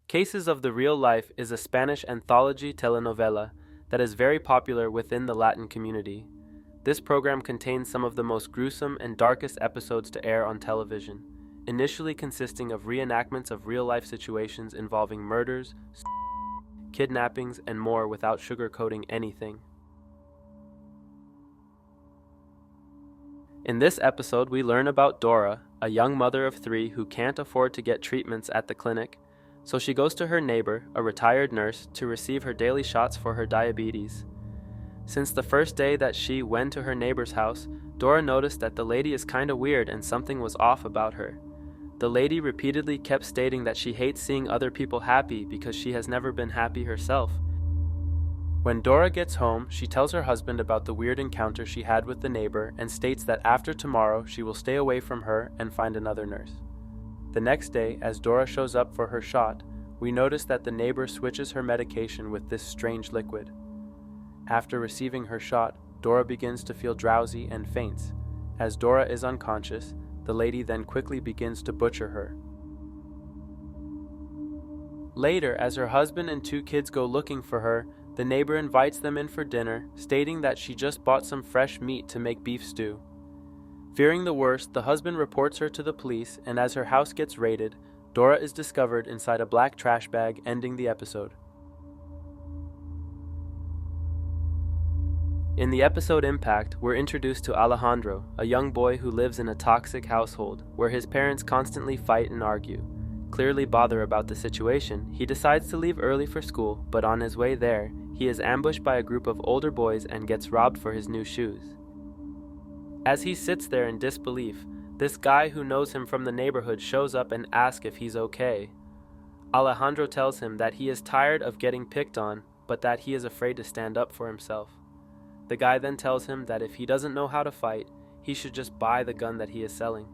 Cases of the Real Life is a Spanish anthology telenovela that is very popular within the Latin community. This program contains some of the most gruesome and darkest episodes to air on television, initially consisting of reenactments of real-life situations involving murders, kidnappings, and more without sugarcoating anything. In this episode, we learn about Dora, a young mother of 3 who can't afford to get treatments at the clinic, so she goes to her neighbor, a retired nurse, to receive her daily shots for her diabetes. Since the first day that she went to her neighbor's house, Dora noticed that the lady is kinda weird and something was off about her. The lady repeatedly kept stating that she hates seeing other people happy because she has never been happy herself. When Dora gets home, she tells her husband about the weird encounter she had with the neighbor and states that after tomorrow she will stay away from her and find another nurse. The next day, as Dora shows up for her shot, we notice that the neighbor switches her medication with this strange liquid. After receiving her shot, Dora begins to feel drowsy and faints. As Dora is unconscious, the lady then quickly begins to butcher her. Later, as her husband and 2 kids go looking for her, the neighbor invites them in for dinner, stating that she just bought some fresh meat to make beef stew. Fearing the worst, the husband reports her to the police, and as her house gets raided, Dora is discovered inside a black trash bag, ending the episode. In the episode Impact, we're introduced to Alejandro, a young boy who lives in a toxic household, where his parents constantly fight and argue. Clearly bothered about the situation, he decides to leave early for school, but on his way there, he is ambushed by a group of older boys and gets robbed for his new shoes. As he sits there in disbelief, this guy who knows him from the neighborhood shows up and asks if he's okay. Alejandro tells him that he is tired of getting picked on, but that he is afraid to stand up for himself. The guy then tells him that if he doesn't know how to fight, he should just buy the gun that he is selling.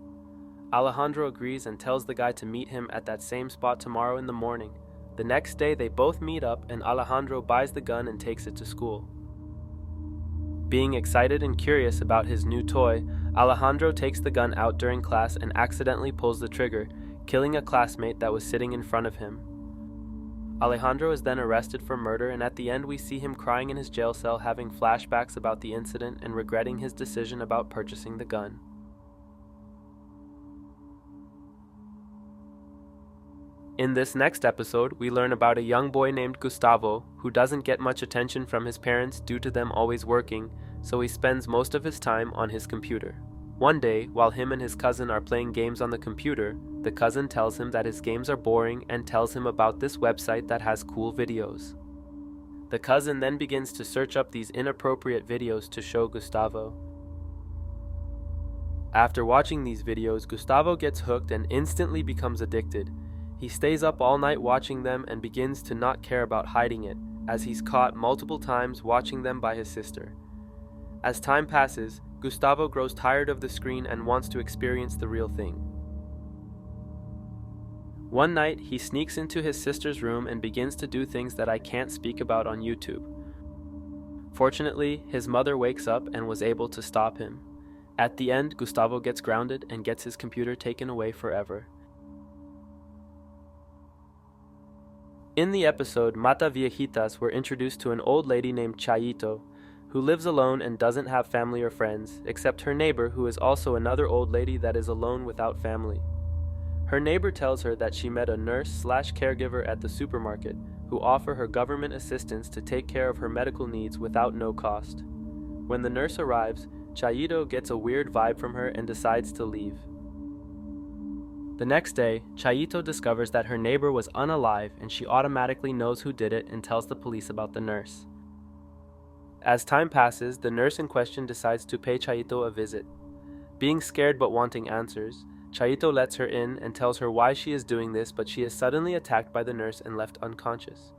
Alejandro agrees and tells the guy to meet him at that same spot tomorrow in the morning. The next day they both meet up and Alejandro buys the gun and takes it to school. Being excited and curious about his new toy, Alejandro takes the gun out during class and accidentally pulls the trigger, killing a classmate that was sitting in front of him. Alejandro is then arrested for murder, and at the end we see him crying in his jail cell, having flashbacks about the incident and regretting his decision about purchasing the gun. In this next episode, we learn about a young boy named Gustavo who doesn't get much attention from his parents due to them always working, so he spends most of his time on his computer. One day, while him and his cousin are playing games on the computer, the cousin tells him that his games are boring and tells him about this website that has cool videos. The cousin then begins to search up these inappropriate videos to show Gustavo. After watching these videos, Gustavo gets hooked and instantly becomes addicted. He stays up all night watching them and begins to not care about hiding it, as he's caught multiple times watching them by his sister. As time passes, Gustavo grows tired of the screen and wants to experience the real thing. One night, he sneaks into his sister's room and begins to do things that I can't speak about on YouTube. Fortunately, his mother wakes up and was able to stop him. At the end, Gustavo gets grounded and gets his computer taken away forever. In the episode Mata Viejitas, we're introduced to an old lady named Chaito, who lives alone and doesn't have family or friends, except her neighbor, who is also another old lady that is alone without family. Her neighbor tells her that she met a nurse/caregiver at the supermarket who offer her government assistance to take care of her medical needs without no cost. When the nurse arrives, Chaito gets a weird vibe from her and decides to leave. The next day, Chaito discovers that her neighbor was unalive and she automatically knows who did it and tells the police about the nurse. As time passes, the nurse in question decides to pay Chaito a visit. Being scared but wanting answers, Chaito lets her in and tells her why she is doing this, but she is suddenly attacked by the nurse and left unconscious.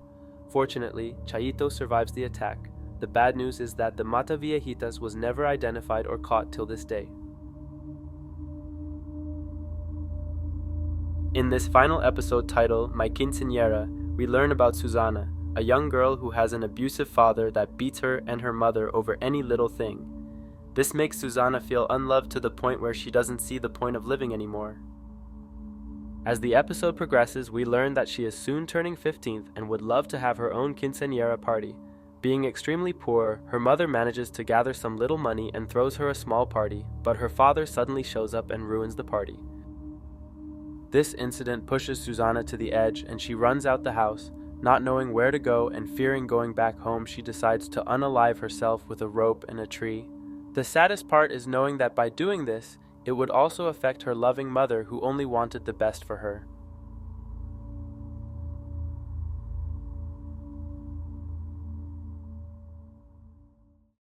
Fortunately, Chaito survives the attack. The bad news is that the Mata Viejitas was never identified or caught till this day. In this final episode titled My Quinceañera, we learn about Susana, a young girl who has an abusive father that beats her and her mother over any little thing. This makes Susana feel unloved to the point where she doesn't see the point of living anymore. As the episode progresses, we learn that she is soon turning 15th and would love to have her own quinceañera party. Being extremely poor, her mother manages to gather some little money and throws her a small party, but her father suddenly shows up and ruins the party. This incident pushes Susanna to the edge and she runs out the house. Not knowing where to go and fearing going back home, she decides to unalive herself with a rope and a tree. The saddest part is knowing that by doing this, it would also affect her loving mother who only wanted the best for her.